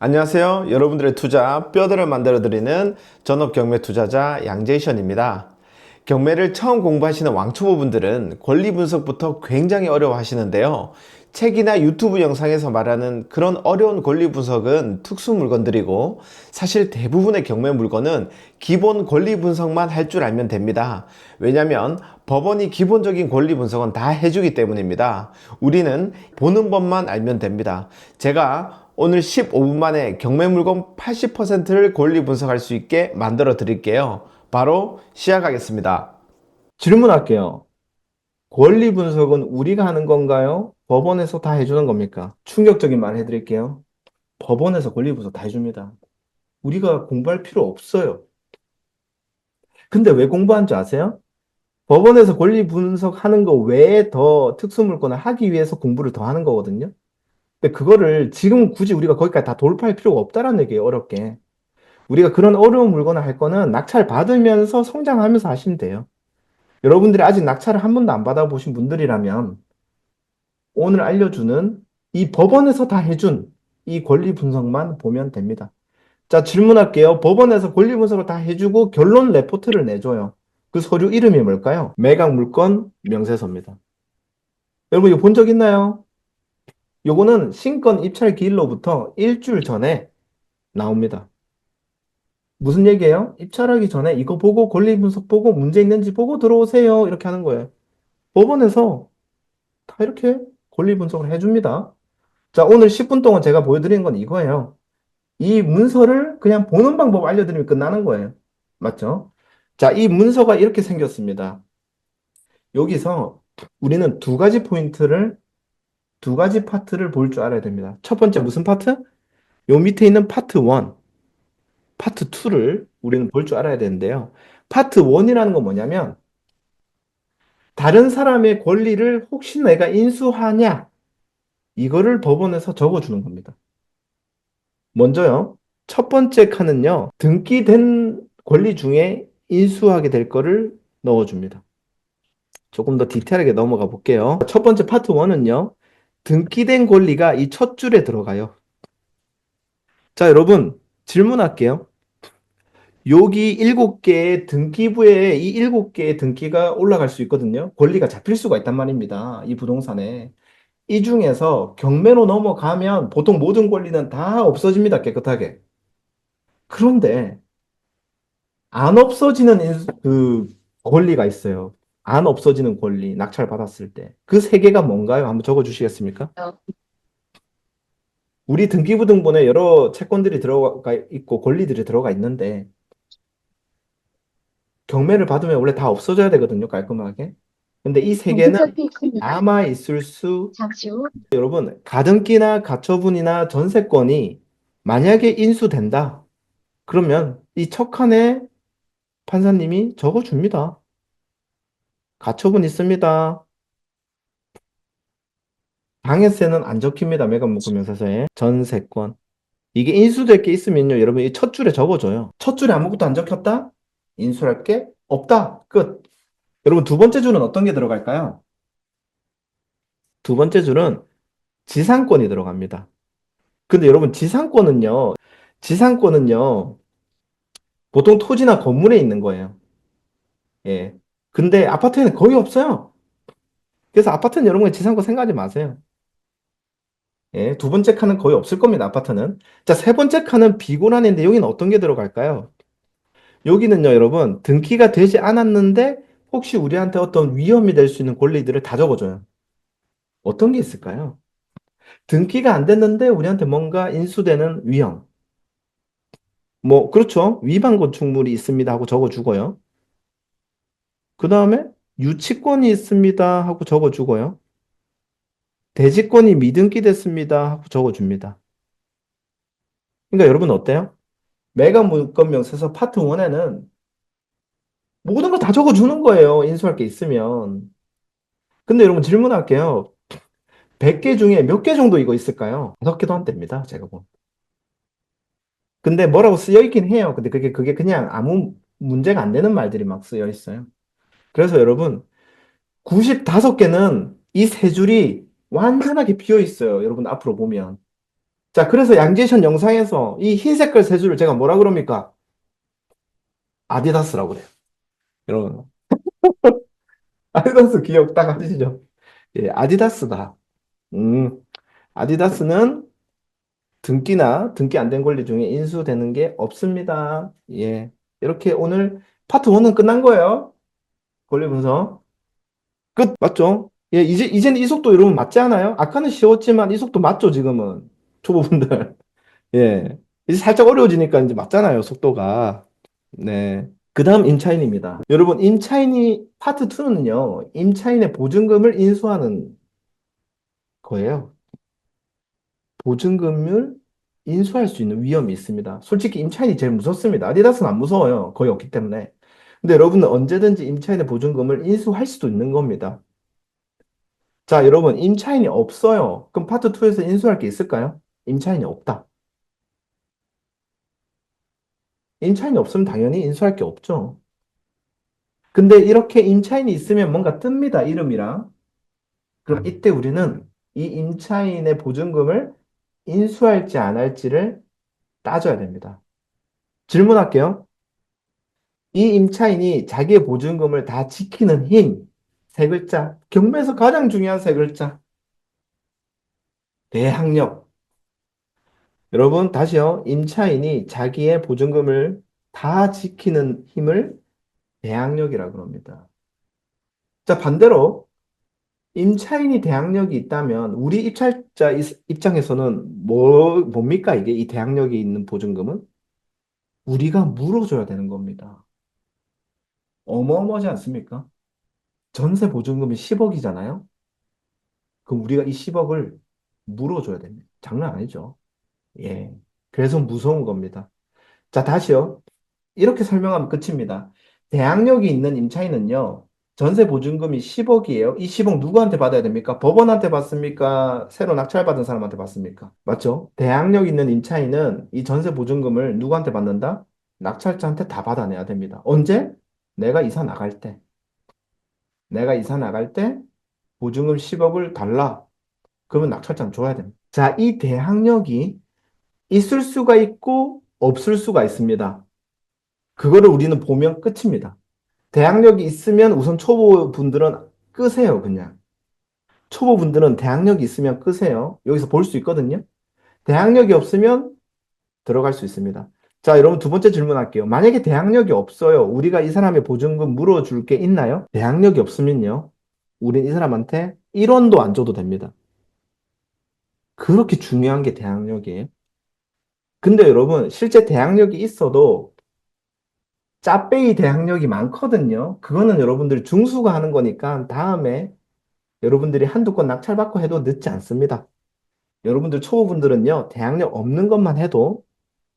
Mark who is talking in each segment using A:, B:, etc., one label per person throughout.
A: 안녕하세요. 여러분들의 투자 뼈대를 만들어드리는 전업 경매 투자자 양제이션입니다. 경매를 처음 공부하시는 왕초보분들은 권리 분석부터 굉장히 어려워하시는데요. 책이나 유튜브 영상에서 말하는 그런 어려운 권리 분석은 특수 물건들이고, 사실 대부분의 경매 물건은 기본 권리 분석만 할 줄 알면 됩니다. 왜냐면 법원이 기본적인 권리 분석은 다 해주기 때문입니다. 우리는 보는 법만 알면 됩니다. 제가 오늘 15분 만에 경매 물건 80%를 권리 분석할 수 있게 만들어 드릴게요. 바로 시작하겠습니다.
B: 질문할게요. 권리 분석은 우리가 하는 건가요? 법원에서 다 해주는 겁니까? 충격적인 말 해드릴게요. 법원에서 권리 분석 다 해줍니다. 우리가 공부할 필요 없어요. 근데 왜 공부한 줄 아세요? 법원에서 권리 분석하는 거 외에 더 특수물건을 하기 위해서 공부를 더 하는 거거든요. 근데 그거를 지금 굳이 우리가 거기까지 다 돌파할 필요가 없다라는 얘기예요, 어렵게. 우리가 그런 어려운 물건을 할 거는 낙찰 받으면서 성장하면서 하시면 돼요. 여러분들이 아직 낙찰을 한 번도 안 받아보신 분들이라면 오늘 알려주는 이 법원에서 다 해준 이 권리 분석만 보면 됩니다. 자, 질문할게요. 법원에서 권리 분석을 다 해주고 결론 레포트를 내줘요. 그 서류 이름이 뭘까요? 매각 물건 명세서입니다. 여러분 이거 본 적 있나요? 요거는 신권 입찰 기일로부터 일주일 전에 나옵니다. 무슨 얘기예요? 입찰하기 전에 이거 보고 권리 분석 보고 문제 있는지 보고 들어오세요. 이렇게 하는 거예요. 법원에서 다 이렇게 권리 분석을 해줍니다. 자, 오늘 10분 동안 제가 보여드리는 건 이거예요. 이 문서를 그냥 보는 방법 알려드리면 끝나는 거예요. 맞죠? 자, 이 문서가 이렇게 생겼습니다. 여기서 우리는 두 가지 파트를 볼 줄 알아야 됩니다. 첫 번째 무슨 파트? 요 밑에 있는 파트 1, 파트 2를 우리는 볼 줄 알아야 되는데요. 파트 1이라는 건 뭐냐면 다른 사람의 권리를 혹시 내가 인수하냐? 이거를 법원에서 적어주는 겁니다. 먼저요. 첫 번째 칸은요. 등기된 권리 중에 인수하게 될 거를 넣어줍니다. 조금 더 디테일하게 넘어가 볼게요. 첫 번째 파트 1은요. 등기된 권리가 이 첫 줄에 들어가요. 자, 여러분 질문할게요. 여기 7개의 등기부에 이 7개의 등기가 올라갈 수 있거든요. 권리가 잡힐 수가 있단 말입니다. 이 부동산에. 이 중에서 경매로 넘어가면 보통 모든 권리는 다 없어집니다. 깨끗하게. 그런데 안 없어지는 그 권리가 있어요. 안 없어지는 권리, 낙찰 받았을 때. 그 세 개가 뭔가요? 한번 적어 주시겠습니까? 우리 등기부등본에 여러 채권들이 들어가 있고 권리들이 들어가 있는데 경매를 받으면 원래 다 없어져야 되거든요, 깔끔하게. 근데 이 세 개는 남아 있을 수, 여러분, 가등기나 가처분이나 전세권이 만약에 인수된다. 그러면 이 첫 칸에 판사님이 적어줍니다. 가처분 있습니다. 방해세는 안 적힙니다. 매각묶음명세서에. 전세권. 이게 인수될 게 있으면요. 여러분 이 첫 줄에 적어줘요. 첫 줄에 아무것도 안 적혔다? 인수할 게 없다. 끝. 여러분 두 번째 줄은 어떤 게 들어갈까요? 두 번째 줄은 지상권이 들어갑니다. 근데 여러분 지상권은요. 보통 토지나 건물에 있는 거예요. 예. 근데 아파트에는 거의 없어요. 그래서 아파트는 여러분 지상권 생각하지 마세요. 예, 두 번째 칸은 거의 없을 겁니다, 아파트는. 자, 세 번째 칸은 비고란인데 여기는 어떤 게 들어갈까요? 여기는요, 여러분, 등기가 되지 않았는데 혹시 우리한테 어떤 위험이 될 수 있는 권리들을 다 적어줘요. 어떤 게 있을까요? 등기가 안 됐는데 우리한테 뭔가 인수되는 위험. 뭐, 그렇죠. 위반 건축물이 있습니다 하고 적어주고요. 그 다음에 유치권이 있습니다 하고 적어주고요. 대지권이 미등기 됐습니다 하고 적어줍니다. 그러니까 여러분 어때요? 매각물건명세서 파트 1에는 모든 걸 다 적어주는 거예요. 인수할 게 있으면. 근데 여러분 질문할게요. 100개 중에 몇 개 정도 이거 있을까요? 5개도 안 됩니다. 제가 본. 근데 뭐라고 쓰여 있긴 해요. 근데 그게 그냥 아무 문제가 안 되는 말들이 막 쓰여 있어요. 그래서 여러분 95개는 이 세 줄이 완전하게 비어 있어요. 여러분 앞으로 보면. 자, 그래서 양지션 영상에서 이 흰 색깔 세 줄을 제가 뭐라 그럽니까? 아디다스라고 그래요. 여러분, 아디다스 기억 딱 하시죠? 예, 아디다스다. 음, 아디다스는 등기나 등기 안 된 권리 중에 인수되는 게 없습니다. 예. 이렇게 오늘 파트 1은 끝난 거예요. 권리 분석. 끝. 맞죠? 예, 이제는 이 속도 여러분 맞지 않아요? 아까는 쉬웠지만 이 속도 맞죠, 지금은? 초보분들. 예. 이제 살짝 어려워지니까 이제 맞잖아요, 속도가. 네. 그 다음 임차인입니다. 여러분, 임차인이, 파트 2는요, 임차인의 보증금을 인수하는 거예요. 보증금을 인수할 수 있는 위험이 있습니다. 솔직히 임차인이 제일 무섭습니다. 아디다스는 안 무서워요. 거의 없기 때문에. 근데 여러분은 언제든지 임차인의 보증금을 인수할 수도 있는 겁니다. 자, 여러분, 임차인이 없어요. 그럼 파트 2에서 인수할 게 있을까요? 임차인이 없다. 임차인이 없으면 당연히 인수할 게 없죠. 근데 이렇게 임차인이 있으면 뭔가 뜹니다. 이름이랑. 그럼 이때 우리는 이 임차인의 보증금을 인수할지 안 할지를 따져야 됩니다. 질문할게요. 이 임차인이 자기의 보증금을 다 지키는 힘, 세 글자. 경매에서 가장 중요한 세 글자. 대항력. 여러분, 다시요. 임차인이 자기의 보증금을 다 지키는 힘을 대항력이라고 합니다. 자, 반대로 임차인이 대항력이 있다면 우리 입찰자 입장에서는 뭡니까? 이게 이 대항력이 있는 보증금은 우리가 물어줘야 되는 겁니다. 어마어마하지 않습니까? 전세 보증금이 10억이잖아요? 그럼 우리가 이 10억을 물어줘야 됩니다. 장난 아니죠? 예. 그래서 무서운 겁니다. 자, 다시요. 이렇게 설명하면 끝입니다. 대항력이 있는 임차인은요, 전세 보증금이 10억이에요. 이 10억 누구한테 받아야 됩니까? 법원한테 받습니까? 새로 낙찰받은 사람한테 받습니까? 맞죠? 대항력 있는 임차인은 이 전세 보증금을 누구한테 받는다? 낙찰자한테 다 받아내야 됩니다. 언제? 내가 이사 나갈 때. 내가 이사 나갈 때 보증금 10억을 달라. 그러면 낙찰자는 줘야 됩니다. 자, 이 대항력이 있을 수가 있고 없을 수가 있습니다. 그거를 우리는 보면 끝입니다. 대항력이 있으면 우선 초보분들은 끄세요, 그냥. 초보분들은 대항력이 있으면 끄세요. 여기서 볼 수 있거든요. 대항력이 없으면 들어갈 수 있습니다. 자, 여러분 두 번째 질문할게요. 만약에 대항력이 없어요. 우리가 이 사람의 보증금 물어줄 게 있나요? 대항력이 없으면요. 우린 이 사람한테 1원도 안 줘도 됩니다. 그렇게 중요한 게 대항력이에요. 근데 여러분, 실제 대항력이 있어도 짜배이 대항력이 많거든요. 그거는 여러분들이 중수가 하는 거니까 다음에 여러분들이 한두 건 낙찰받고 해도 늦지 않습니다. 여러분들 초보분들은요, 대항력 없는 것만 해도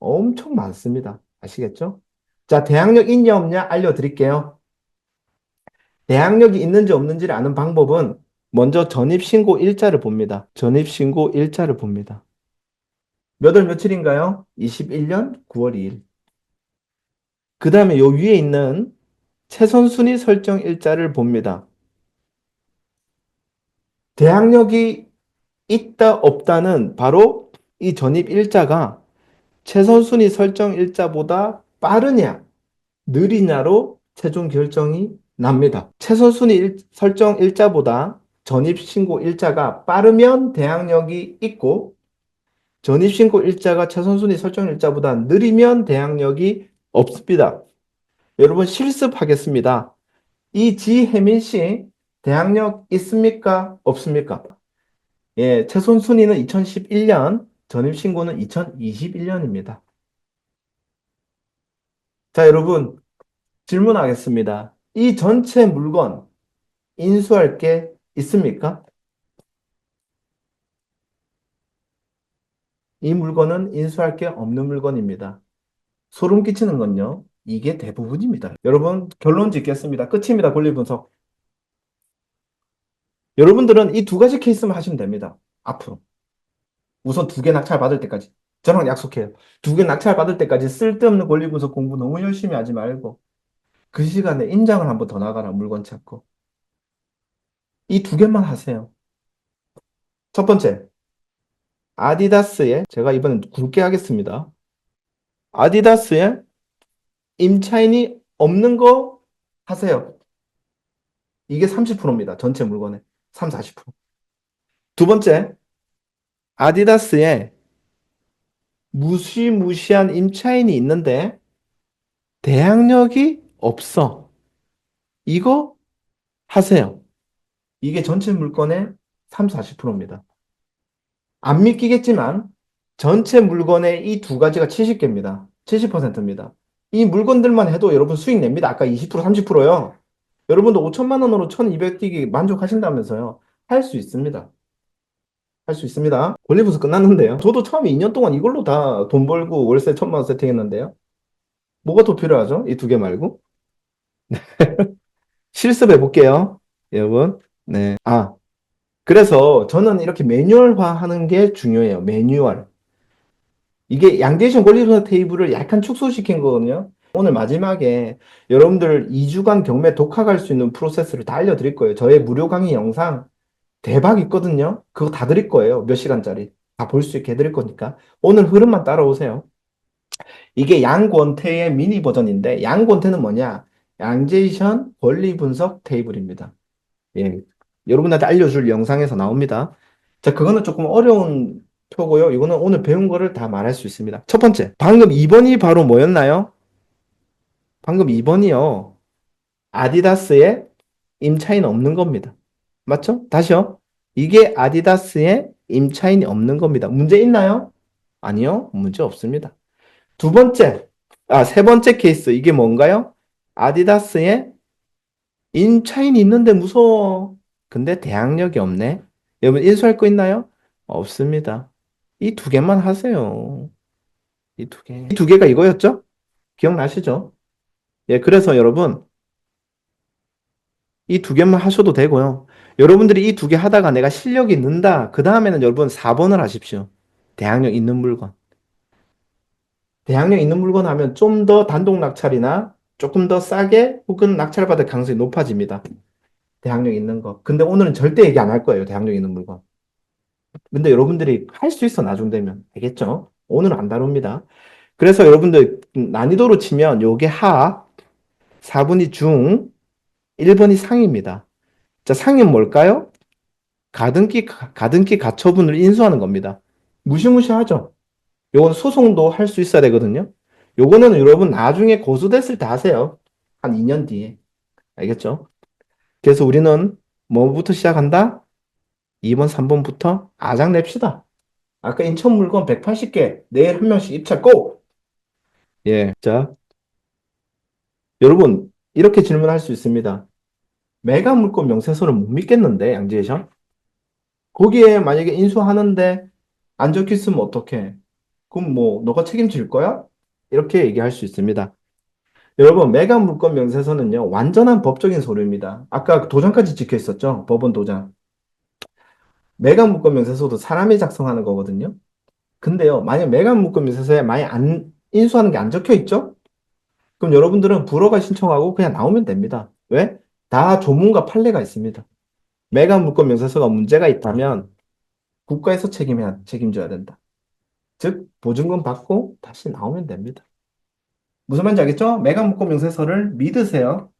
B: 엄청 많습니다. 아시겠죠? 자, 대항력 있냐 없냐 알려드릴게요. 대항력이 있는지 없는지를 아는 방법은 먼저 전입신고 일자를 봅니다. 전입신고 일자를 봅니다. 몇 월 며칠인가요? 21년 9월 2일. 그 다음에 요 위에 있는 최선순위 설정 일자를 봅니다. 대항력이 있다 없다는 바로 이 전입 일자가 최선순위 설정 일자보다 빠르냐 느리냐로 최종 결정이 납니다. 최선순위 설정 일자보다 전입신고 일자가 빠르면 대항력이 있고 전입신고 일자가 최선순위 설정 일자보다 느리면 대항력이 없습니다. 여러분 실습하겠습니다. 이 지혜민 씨 대항력 있습니까? 없습니까? 예, 최선 순위는 2011년, 전입신고는 2021년입니다. 자, 여러분, 질문하겠습니다. 이 전체 물건 인수할 게 있습니까? 이 물건은 인수할 게 없는 물건입니다. 소름 끼치는 건요, 이게 대부분입니다. 여러분, 결론 짓겠습니다. 끝입니다. 권리 분석. 여러분들은 이 두 가지 케이스만 하시면 됩니다. 앞으로. 우선 두 개 낙찰 받을 때까지. 저랑 약속해요. 두 개 낙찰 받을 때까지 쓸데없는 권리 분석 공부 너무 열심히 하지 말고, 그 시간에 인장을 한번 더 나가라, 물건 찾고. 이 두 개만 하세요. 첫 번째, 아디다스에, 제가 이번엔 굵게 하겠습니다. 아디다스에 임차인이 없는 거 하세요. 이게 30%입니다. 전체 물건의 3, 40%. 두 번째, 아디다스에 무시무시한 임차인이 있는데 대항력이 없어. 이거 하세요. 이게 전체 물건의 3, 40%입니다. 안 믿기겠지만 전체 물건의 이 두 가지가 70개입니다. 70%입니다. 이 물건들만 해도 여러분 수익 냅니다. 아까 20%, 30%요. 여러분도 5천만 원으로 1200기기 만족하신다면서요. 할 수 있습니다. 할 수 있습니다. 권리부서 끝났는데요. 저도 처음에 2년 동안 이걸로 다 돈 벌고 월세 1,000만 원 세팅했는데요. 뭐가 더 필요하죠? 이 두 개 말고. 실습해 볼게요. 여러분. 네. 그래서 저는 이렇게 매뉴얼화 하는 게 중요해요. 매뉴얼. 이게 양대시험 권리분석 테이블을 약간 축소시킨 거거든요. 오늘 마지막에 여러분들 2주간 경매 독학할 수 있는 프로세스를 다 알려드릴 거예요. 저의 무료 강의 영상 대박 있거든요. 그거 다 드릴 거예요. 몇 시간짜리. 다 볼 수 있게 해드릴 거니까. 오늘 흐름만 따라오세요. 이게 양권태의 미니 버전인데, 양권태는 뭐냐? 양제이션 권리 분석 테이블입니다. 예. 여러분한테 알려줄 영상에서 나옵니다. 자, 그거는 조금 어려운 표고요. 이거는 오늘 배운 거를 다 말할 수 있습니다. 첫 번째, 방금 2번이 바로 뭐였나요? 방금 2번이요. 아디다스에 임차인 없는 겁니다. 맞죠? 다시요. 이게 아디다스에 임차인이 없는 겁니다. 문제 있나요? 아니요. 문제 없습니다. 두 번째, 세 번째 케이스. 이게 뭔가요? 아디다스에 임차인이 있는데 무서워. 근데 대항력이 없네. 여러분 인수할 거 있나요? 없습니다. 이 두 개만 하세요. 이 두 개. 이 두 개가 이거였죠? 기억나시죠? 예, 그래서 여러분 이 두 개만 하셔도 되고요. 여러분들이 이 두 개 하다가 내가 실력이 는다. 그 다음에는 여러분 4번을 하십시오. 대항력 있는 물건. 대항력 있는 물건 하면 좀 더 단독 낙찰이나 조금 더 싸게 혹은 낙찰받을 가능성이 높아집니다. 대항력 있는 거. 근데 오늘은 절대 얘기 안 할 거예요. 대항력 있는 물건. 근데 여러분들이 할 수 있어, 나중 되면. 알겠죠? 오늘은 안 다룹니다. 그래서 여러분들 난이도로 치면 요게 하, 4번이 중, 1번이 상입니다. 자, 상은 뭘까요? 가등기 가처분을 인수하는 겁니다. 무시무시하죠? 요건 소송도 할 수 있어야 되거든요. 요거는 여러분 나중에 고소됐을 때 하세요. 한 2년 뒤에. 알겠죠? 그래서 우리는 뭐부터 시작한다? 2번, 3번부터 아작 냅시다. 아까 인천 물건 180개, 내일 한 명씩 입찰 고! 예. 자, 여러분, 이렇게 질문할 수 있습니다. 매각 물건 명세서를 못 믿겠는데, 양지혜션? 거기에 만약에 인수하는데 안 적혀 있으면 어떡해? 그럼 뭐, 너가 책임질 거야? 이렇게 얘기할 수 있습니다. 여러분, 매각 물건 명세서는요, 완전한 법적인 서류입니다. 아까 도장까지 찍혀 있었죠? 법원 도장. 매각 물건 명세서도 사람이 작성하는 거거든요. 근데요, 만약 매각 물건 명세서에 만약 안, 인수하는 게 안 적혀 있죠? 그럼 여러분들은 불허가 신청하고 그냥 나오면 됩니다. 왜? 다 조문과 판례가 있습니다. 매각 물건 명세서가 문제가 있다면 국가에서 책임져야 된다. 즉, 보증금 받고 다시 나오면 됩니다. 무슨 말인지 알겠죠? 매각 물건 명세서를 믿으세요.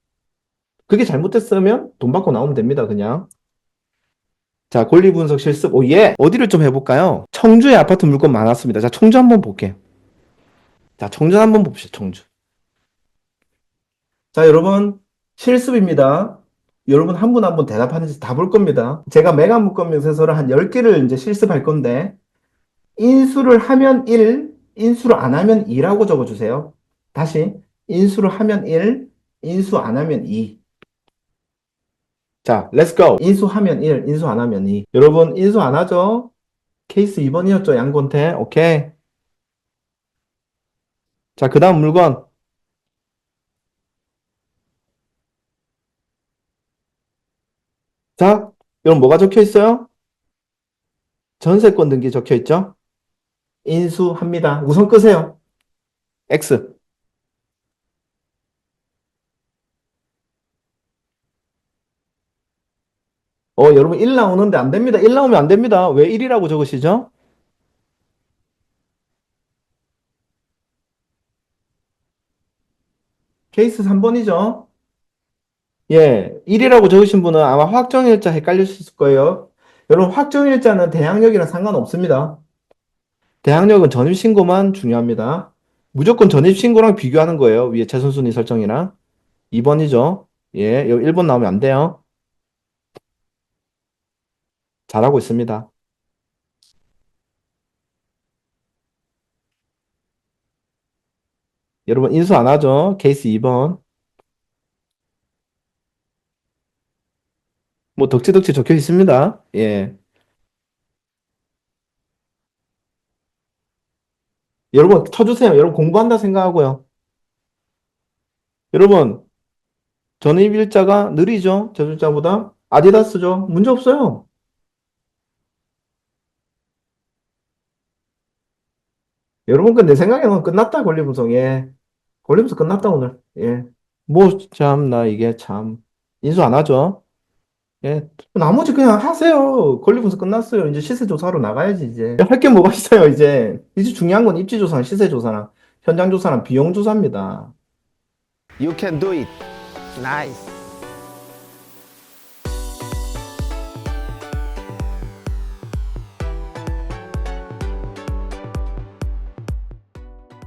B: 그게 잘못됐으면 돈 받고 나오면 됩니다, 그냥. 자, 권리 분석 실습. 오, 예. 어디를 좀 해볼까요? 청주에 아파트 물건 많았습니다. 자, 청주 한번 볼게요. 자, 청주 한번 봅시다, 청주. 자, 여러분, 실습입니다. 여러분 한 분 한 분 대답하는지 다 볼 겁니다. 제가 매각 물건 명세서를 한 10개를 이제 실습할 건데, 인수를 하면 1, 인수를 안 하면 2라고 적어주세요. 다시, 인수를 하면 1, 인수 안 하면 2. 자, 렛츠 고! 인수하면 1, 인수 안 하면 2. 여러분, 인수 안 하죠? 케이스 2번이었죠, 양권태. 오케이. 자, 그 다음 물건. 자, 여러분 뭐가 적혀 있어요? 전세권 등기 적혀 있죠? 인수합니다. 우선 끄세요. X. 여러분 1 나오는데 안 됩니다. 1 나오면 안 됩니다. 왜 1이라고 적으시죠? 케이스 3번이죠? 예, 1이라고 적으신 분은 아마 확정일자 헷갈리셨을 거예요. 여러분, 확정일자는 대항력이랑 상관없습니다. 대항력은 전입신고만 중요합니다. 무조건 전입신고랑 비교하는 거예요. 위에 최선순위 설정이랑. 2번이죠? 예, 여기 1번 나오면 안 돼요. 잘하고 있습니다. 여러분, 인수 안 하죠? 케이스 2번. 뭐, 덕지덕지 적혀 있습니다. 예. 여러분, 쳐주세요. 여러분, 공부한다 생각하고요. 여러분, 전입일자가 느리죠? 제술자보다? 아디다스죠? 문제 없어요. 여러분, 근데 내 생각에는 끝났다, 권리분석. 예. 권리분석 끝났다, 오늘. 예. 뭐, 참, 나 이게 참. 인수 안 하죠? 예. 나머지 그냥 하세요. 권리분석 끝났어요. 이제 시세조사하러 나가야지, 이제. 할 게 뭐가 있어요, 이제. 이제 중요한 건 입지조사랑 시세조사랑 현장조사랑 비용조사입니다.
A: You can do it. Nice.